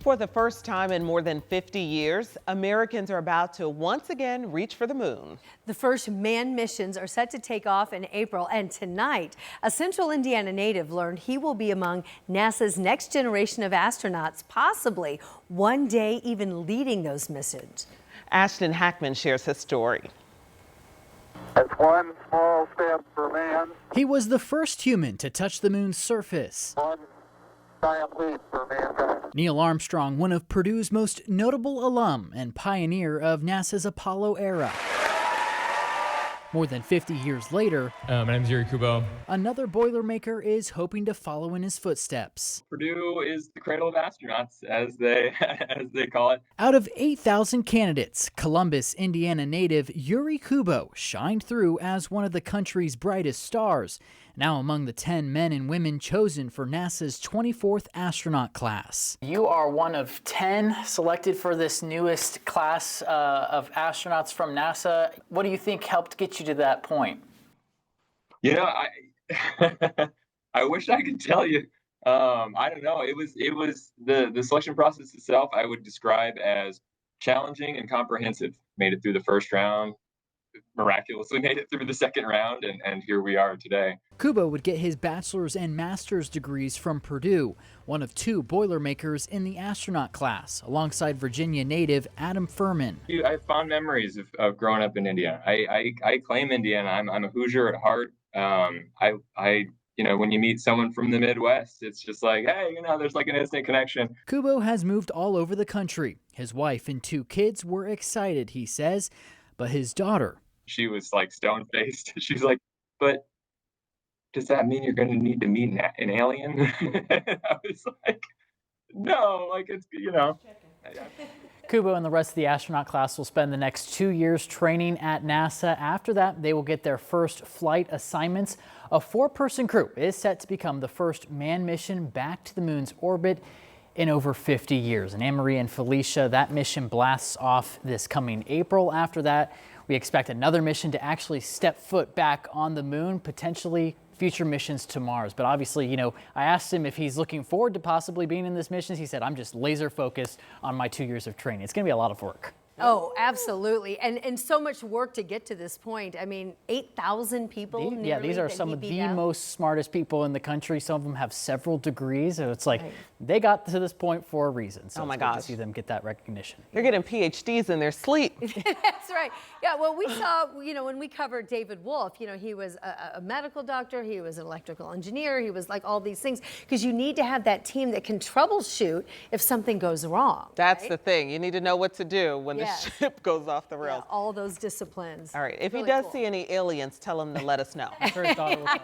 For the first time in more than 50 years, Americans are about to once again reach for the moon. The first manned missions are set to take off in April, and tonight, a Central Indiana native learned he will be among NASA's next generation of astronauts, possibly one day even leading those missions. Ashton Hackman shares his story. It's one small step for man, He was the first human to touch the moon's surface. one giant leap for mankind. Neil Armstrong, one of Purdue's most notable alum and pioneer of NASA's Apollo era. More than 50 years later, My name's Yuri Kubo. another Boilermaker is hoping to follow in his footsteps. Purdue is the cradle of astronauts, as they call it. Out of 8,000 candidates, Columbus, Indiana native Yuri Kubo shined through as one of the country's brightest stars, now among the 10 men and women chosen for NASA's 24th astronaut class. You are one of 10 selected for this newest class of astronauts from NASA. What do you think helped get you to that point? You know, I wish I could tell you. I don't know. It was the selection process itself. I would describe as challenging and comprehensive. Made it through the first round. Miraculously made it through the second round, and here we are today. Kubo would get his bachelor's and master's degrees from Purdue, one of two Boilermakers in the astronaut class, alongside Virginia native Adam Furman. I have fond memories of growing up in Indiana. I claim Indiana. I'm a Hoosier at heart. When you meet someone from the Midwest, it's just like, hey, there's like an instant connection. Kubo has moved all over the country. His wife and two kids were excited, he says, but his daughter, She was like stone-faced. She's like, but does that mean you're going to need to meet an alien? I was like, no, like it's. Kubo and the rest of the astronaut class will spend the next 2 years training at NASA. After that, they will get their first flight assignments. A 4-person crew is set to become the first manned mission back to the moon's orbit in over 50 years. And Anne-Marie and Felicia, that mission blasts off this coming April. After that, we expect another mission to actually step foot back on the moon, potentially future missions to Mars. But obviously, I asked him if he's looking forward to possibly being in this mission. He said, I'm just laser focused on my 2 years of training. It's going to be a lot of work. Oh, absolutely. And so much work to get to this point. I mean, 8,000 people. These are some of the most smartest people in the country. Some of them have several degrees. So it's like they got to this point for a reason. So Oh my it's good gosh. to see them get that recognition. They're getting PhDs in their sleep. That's right. Yeah, well, we saw, when we covered David Wolf, he was a medical doctor, he was an electrical engineer, he was like all these things, because you need to have that team that can troubleshoot if something goes wrong. That's right? the thing. You need to know what to do when the Yes. ship goes off the rails. Yeah, all those disciplines. All right. If Really he does cool. see any aliens, tell him to let us know. I'm sure his daughter will come.